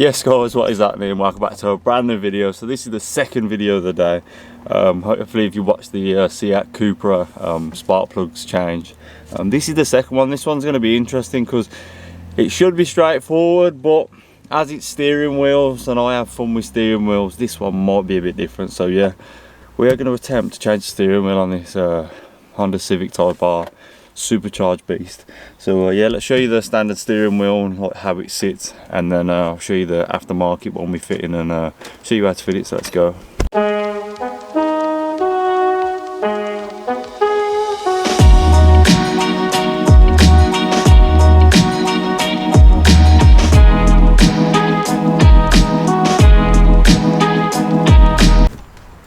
Yes guys, what is happening? Welcome back to a brand new video. So this is the second video of the day. Hopefully if you watched the Civic Cupra spark plugs change, this is the second one. This one's going to be interesting because it should be straightforward, but as it's steering wheels and I have fun with steering wheels, this one might be a bit different. So yeah, we are going to attempt to change the steering wheel on this Honda Civic Type R Supercharged beast. So yeah, let's show you the standard steering wheel and like how it sits, and then I'll show you the aftermarket one we fit in and show you how to fit it. So let's go.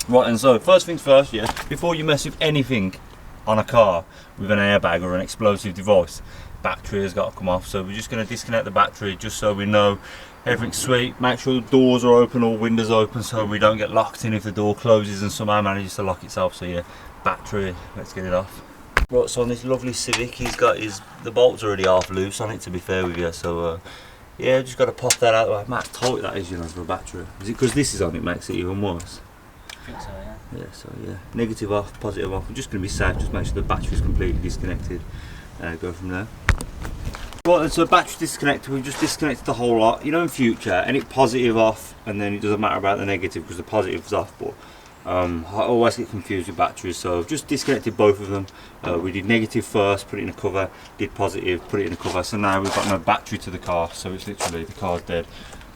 Right, and so first things first, yeah, before you mess with anything on a car with an airbag or an explosive device, battery has got to come off. So we're just going to disconnect the battery just so we know everything's sweet. Make sure the doors are open or windows open so we don't get locked in if the door closes and somehow manages to lock itself. So yeah, battery, let's get it off. Right, so on this lovely Civic, he's got the bolts already half loose on it, to be fair with you. So yeah, just got to pop that out. Well, how tight that is, you know, for a battery. Is it because this is on, it makes it even worse? I think so, yeah. Yeah, so yeah, negative off, positive off. We're just going to be safe, just make sure the battery is completely disconnected and go from there. Right, and so battery disconnected, we've just disconnected the whole lot. You know, in future, any positive off, and then it doesn't matter about the negative because the positive's off, but I always get confused with batteries, so I've just disconnected both of them. We did negative first, put it in a cover, did positive, put it in a cover, so now we've got no battery to the car, so it's literally, the car's dead.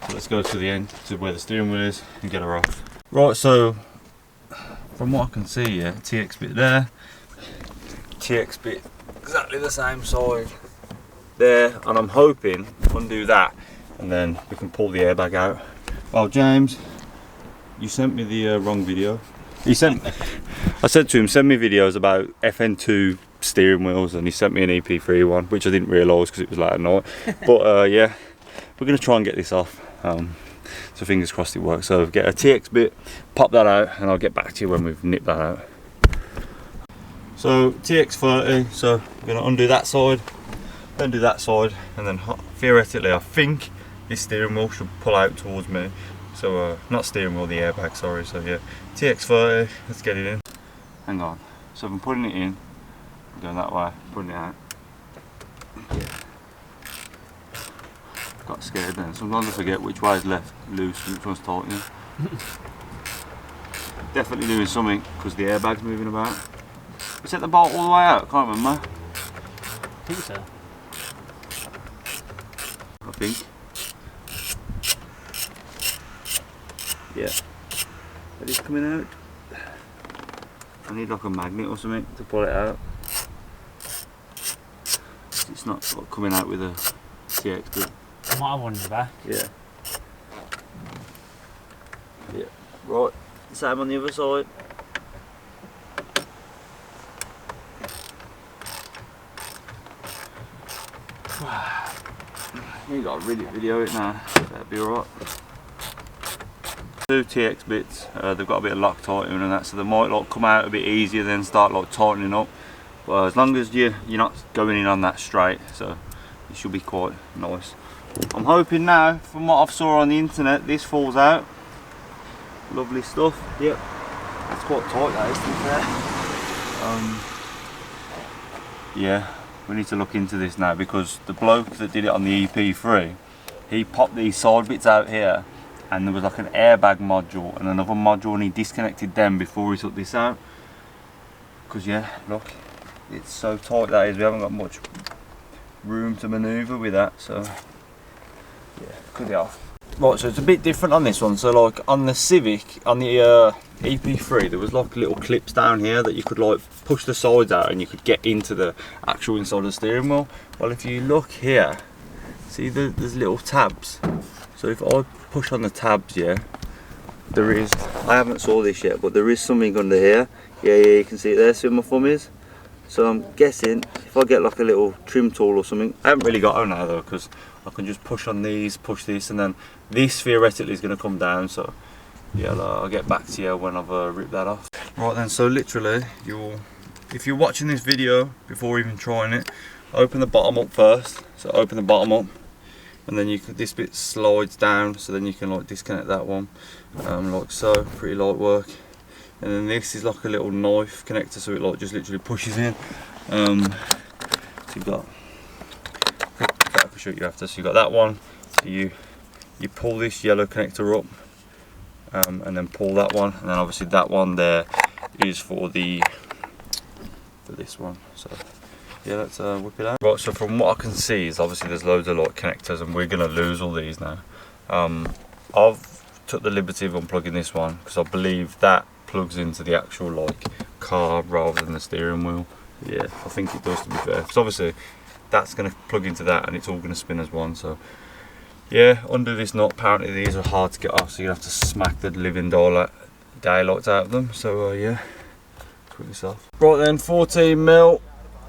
So let's go to the end, to where the steering wheel is, and get her off. Right, so from what I can see, yeah, TX bit there, TX bit exactly the same side there, and I'm hoping undo that and then we can pull the airbag out. Well, James, you sent me the wrong video. I said to him, send me videos about Fn2 steering wheels, and he sent me an EP3 one, which I didn't realise because it was late at night. But yeah, we're going to try and get this off. So fingers crossed it works. So get a TX bit, pop that out, and I'll get back to you when we've nipped that out. So TX30, so we're going to undo that side, then do that side, and then theoretically I think this steering wheel should pull out towards me. So not steering wheel, the airbag, sorry. So yeah, TX30, let's get it in. Hang on, so I'm putting it in, I'm going that way, putting it out. Yeah. Got scared then. Sometimes I forget which way is left loose and which one's tightening. Definitely doing something because the airbag's moving about. We set the bolt all the way out, can't remember. I think so. I think. Yeah. That is coming out. I need like a magnet or something to pull it out. It's not like coming out with a TX bit. I might have one in the back. Yeah. Yeah. Right. Same on the other side. You got to really video it now. That'd be alright. Two TX bits. They've got a bit of Loctite in and that, so they might like come out a bit easier, then start like tightening up. Well, as long as you're not going in on that straight, so it should be quite nice. I'm hoping now, from what I've saw on the internet, this falls out. Lovely stuff. Yep, that's quite tight, that is, to be fair. Yeah, we need to look into this now because the bloke that did it on the EP3, he popped these side bits out here, and there was like an airbag module and another module, and he disconnected them before he took this out. Because yeah, look, it's so tight that is. We haven't got much room to manoeuvre with that, so. Yeah, cut it off. Right, so it's a bit different on this one. So like on the Civic, on the EP3, there was like little clips down here that you could like push the sides out and you could get into the actual inside of the steering wheel. Well, if you look here, see there's little tabs. So if I push on the tabs, yeah, there is, I haven't saw this yet, but there is something under here. Yeah, you can see it there, see where my thumb is? So I'm guessing if I get like a little trim tool or something, I haven't really got one now though, because I can just push on these, push this, and then this theoretically is going to come down. So yeah, I'll get back to you when I've ripped that off. Right then, so literally, if you're watching this video before even trying it, open the bottom up first. So open the bottom up, and then you can, this bit slides down, so then you can like disconnect that one, like so. Pretty light work. And then this is like a little knife connector, so it like just literally pushes in. So you've got, I can show you after. So you've got that one. So you pull this yellow connector up, and then pull that one, and then obviously that one there is for this one. So yeah, let's whip it out. Right, so from what I can see is obviously there's loads of like connectors, and we're gonna lose all these now. I've took the liberty of unplugging this one because I believe that plugs into the actual like car rather than the steering wheel. Yeah, I think it does, to be fair, because obviously that's going to plug into that and it's all going to spin as one. So yeah, undo this nut. Apparently these are hard to get off, so you have to smack the living daylights out of them. So yeah, put this off. Right then, 14mm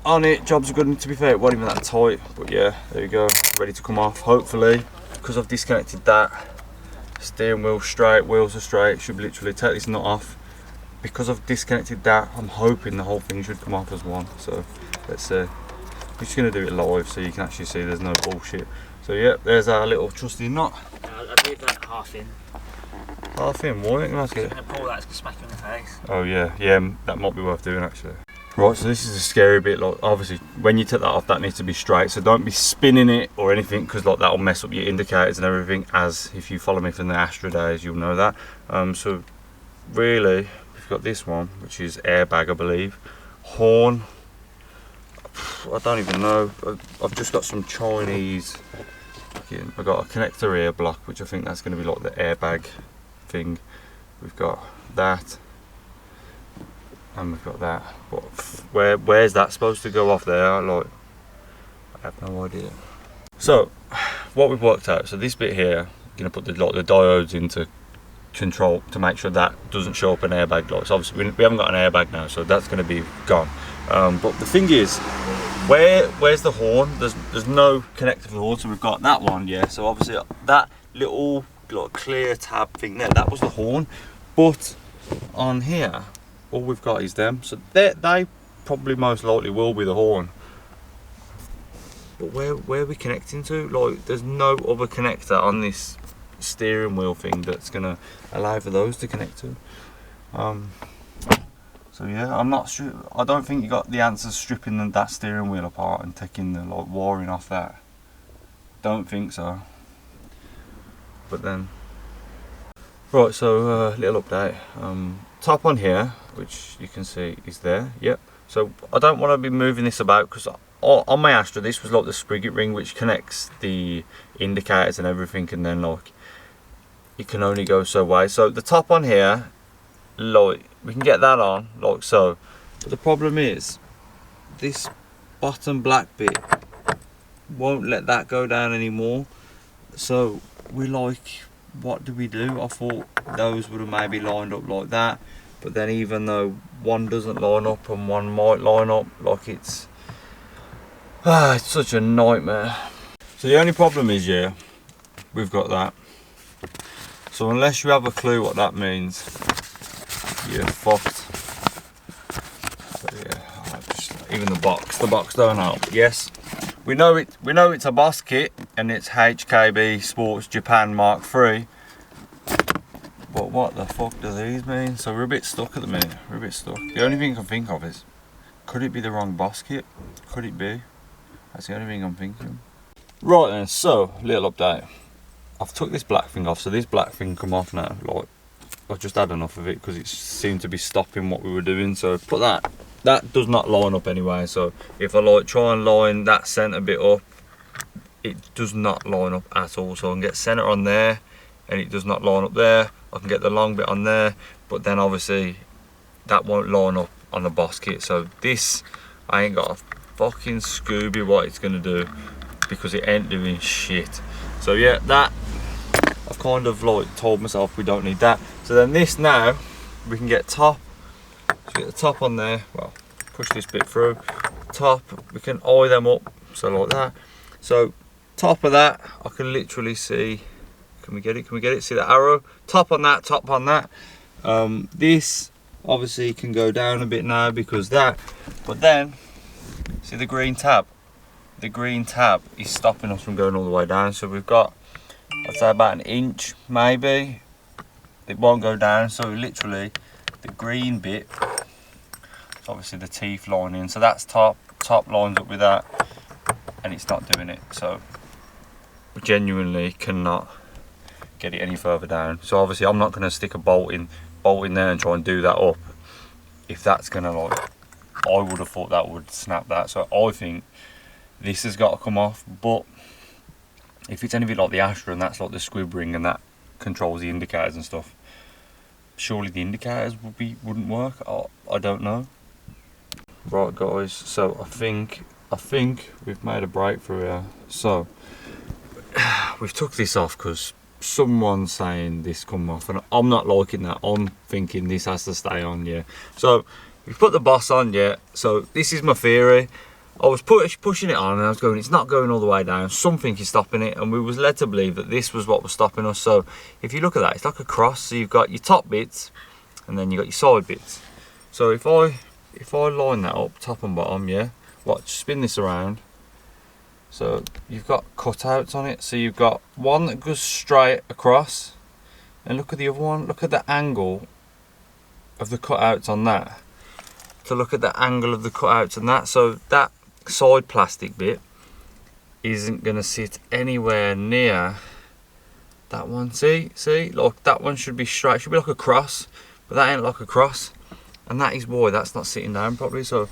on it. Jobs are good. To be fair, it wasn't even that tight, but yeah, there you go, ready to come off. Hopefully, because I've disconnected that, steering wheel straight, wheels are straight, should literally take this nut off. Because I've disconnected that, I'm hoping the whole thing should come off as one. So let's see. We're just going to do it live so you can actually see there's no bullshit. So yeah, there's our little trusty nut. I'd leave that half in. Half in, why ain't gonna get? I'm going to pull that, it's going to smack you in the face. Oh yeah, that might be worth doing actually. Right, so this is a scary bit. Like obviously, when you take that off, that needs to be straight. So don't be spinning it or anything, because like that'll mess up your indicators and everything. As if you follow me from the Astra days, you'll know that. So really, we've got this one, which is airbag, I believe. Horn. I don't even know. I've just got some Chinese. I've got a connector ear block, which I think that's going to be like the airbag thing. We've got that. And we've got that, but where's that supposed to go off there? Like, I have no idea. So, what we've worked out, so this bit here, I'm going to put the diodes into control to make sure that doesn't show up an airbag light. So obviously we haven't got an airbag now, so that's going to be gone. But the thing is, where's the horn? There's no connector for the horn, so we've got that one, yeah. So obviously that little like clear tab thing there, that was the horn. But on here, all we've got is them, so they probably most likely will be the horn. But where are we connecting to? Like, there's no other connector on this steering wheel thing that's gonna allow for those to connect to. So yeah, I'm not sure. I don't think you got the answers stripping that steering wheel apart and taking the like wiring off that. Don't think so. But then, right. So little update. Top on here, which you can see is there. Yep. So I don't want to be moving this about, because on my Astra this was like the Spriggett ring which connects the indicators and everything, and then like it can only go so way. So the top on here, like we can get that on like so, but the problem is this bottom black bit won't let that go down anymore. So we're like, what do we do? I thought those would have maybe lined up like that, but then even though one doesn't line up and one might line up, like it's such a nightmare. So the only problem is, yeah, we've got that. So unless you have a clue what that means, you're fucked. But yeah, even the box don't help. Yes, we know it's a boss kit and it's HKB Sports Japan Mark III. But what the fuck do these mean? So we're a bit stuck at the minute. We're a bit stuck. The only thing I can think of is, could it be the wrong boss kit? Could it be? That's the only thing I'm thinking. Right then, so little update. I've took this black thing off, so this black thing come off now. Like, I've just had enough of it because it seemed to be stopping what we were doing. So put that does not line up anyway. So if I like try and line that centre bit up, it does not line up at all. So I can get centre on there, and it does not line up there. I can get the long bit on there, but then obviously that won't line up on the boss kit. So this, I ain't got a fucking Scooby what it's gonna do, because it ain't doing shit. So yeah, that I've kind of like told myself we don't need that. So then this now, we can get top. So get the top on there. Well, push this bit through. Top, we can eye them up, so like that. So top of that, I can literally see. Can we get it? Can we get it? See the arrow? Top on that, top on that. This obviously can go down a bit now because that, but then see the green tab? the green tab is stopping us from going all the way down. So we've got, I'd say about an inch maybe. It won't go down, so literally the green bit, it's obviously the teeth lining, so that's top lines up with that, and it's not doing it. So we genuinely cannot get it any further down. So obviously I'm not going to stick a bolt in there and try and do that up. If that's going to, like, I would have thought that would snap that. So I think this has got to come off. But if it's anything like the Astra and that's like the squib ring and that controls the indicators and stuff, surely the indicators wouldn't work. I don't know. Right guys, so I think we've made a breakthrough here. So we've took this off because someone's saying this come off, and I'm not liking that. I'm thinking this has to stay on, yeah. So we've put the boss on, yeah. So this is my theory. I was pushing it on and I was going, it's not going all the way down, something is stopping it, and we was led to believe that this was what was stopping us. So if you look at that, it's like a cross. So you've got your top bits and then you've got your side bits. So if I line that up, top and bottom, yeah, watch, spin this around. So you've got cutouts on it. So you've got one that goes straight across, and look at the other one, look at the angle of the cutouts on that. To look at the angle of the cutouts and that, so that side plastic bit isn't going to sit anywhere near that one. See, like that one should be straight, should be like a cross, but that ain't like a cross, and that is why that's not sitting down properly. So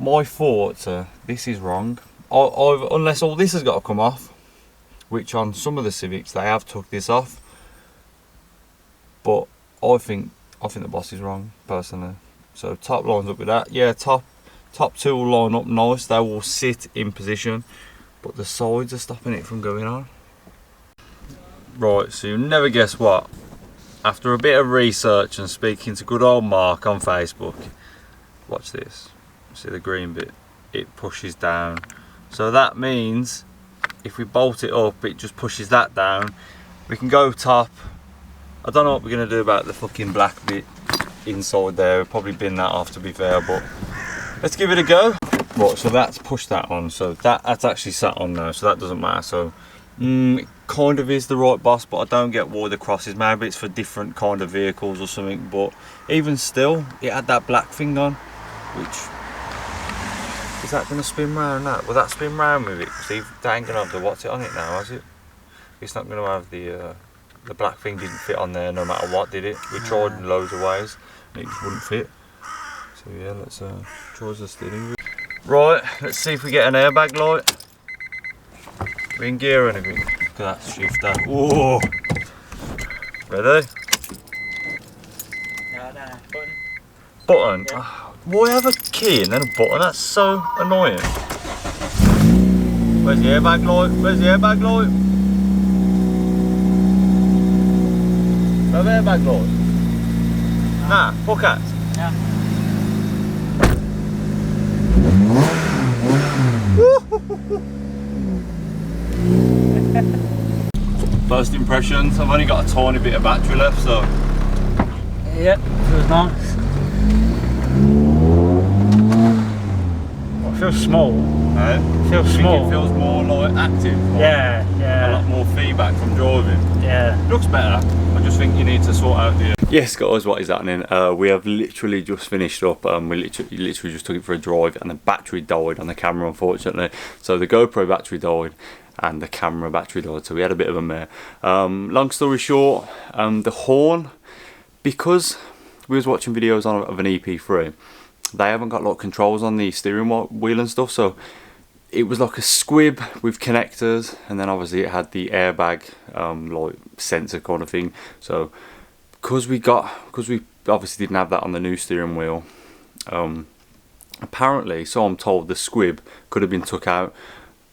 my thoughts are, this is wrong. Unless all this has got to come off, which on some of the Civics they have took this off, but I think the boss is wrong personally. So top lines up with that, yeah, top two will line up nice, they will sit in position, but the sides are stopping it from going on. Right, so you never guess what, after a bit of research and speaking to good old Mark on Facebook, watch this, see the green bit, it pushes down. So that means if we bolt it up, it just pushes that down. We can go top. I don't know what we're going to do about the fucking black bit inside there. We'll probably bin that off, to be fair, but let's give it a go. Right, so that's pushed that on. So that's actually sat on now, so that doesn't matter. So it kind of is the right boss, but I don't get why the cross is. Maybe it's for different kind of vehicles or something, but even still, it had that black thing on, which... Is that going to spin round that? Will that spin round with it? See, that ain't going to have the what's it on it now, has it? It's not going to have the black thing didn't fit on there no matter what, did it? We tried in loads of ways and it just wouldn't fit. So yeah, let's try the steering wheel. Right, let's see if we get an airbag light. We in gear or anything? Look at that shifter. Whoa! Ready? No, button. Button? Yeah. Oh, why have a key and then a button? That's so annoying. Where's the airbag light? Where's the airbag light? No airbag light? Nah, fuck it. Yeah. First impressions, I've only got a tiny bit of battery left, so... Yep, feels nice. Well, it feels small. It feels small. It feels more like active. Yeah, yeah. A lot more feedback from driving. Yeah. Looks better. I just think you need to sort out the... Yes guys, what is happening? We have literally just finished up. We literally just took it for a drive and the battery died on the camera, unfortunately. So the GoPro battery died and the camera battery died, so we had a bit of a mare. Long story short, the horn, because we was watching videos of an EP3, they haven't got like controls on the steering wheel and stuff, so it was like a squib with connectors, and then obviously it had the airbag like sensor kind of thing. So because we obviously didn't have that on the new steering wheel, apparently, so I'm told, the squib could have been took out.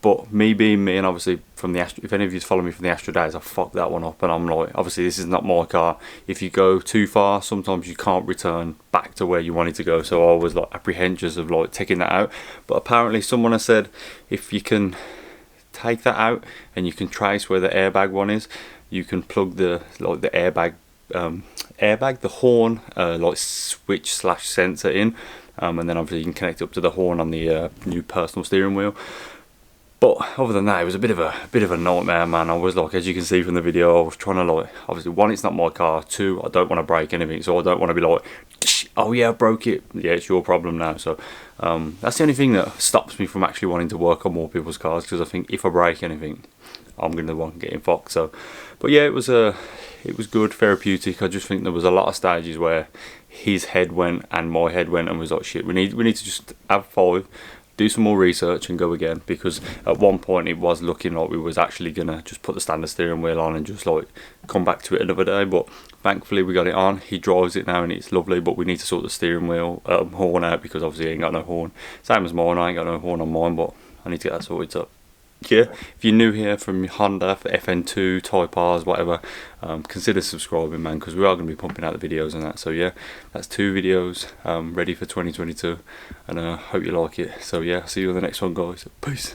But me being me, and obviously from the Astra, if any of you follow me from the Astra days, I fucked that one up, and I'm like, obviously this is not my car. If you go too far, sometimes you can't return back to where you wanted to go. So I was like apprehensious of like taking that out. But apparently someone has said if you can take that out and you can trace where the airbag one is, you can plug the airbag, the horn like switch / sensor in, and then obviously you can connect it up to the horn on the new personal steering wheel. But other than that, it was a bit of a nightmare, man. I was like, as you can see from the video, I was trying to, like, obviously, one, it's not my car, two, I don't want to break anything, so I don't want to be like, oh yeah, I broke it, yeah, it's your problem now. So that's the only thing that stops me from actually wanting to work on more people's cars, because I think if I break anything, I'm going to want to get in fucked. So, but yeah, it was good, therapeutic. I just think there was a lot of stages where his head went and my head went, and was like, shit, we need to just have 5, do some more research and go again, because at one point it was looking like we was actually gonna just put the standard steering wheel on and just like come back to it another day. But thankfully we got it on, he drives it now and it's lovely. But we need to sort the steering wheel horn out, because obviously he ain't got no horn, same as mine. I ain't got no horn on mine, but I need to get that sorted up. Yeah, if you're new here from Honda, for Fn2, Type Rs, whatever, consider subscribing, man, because we are going to be pumping out the videos and that. So yeah, that's 2 videos ready for 2022, and I hope you like it. So yeah, see you on the next one, guys. Peace.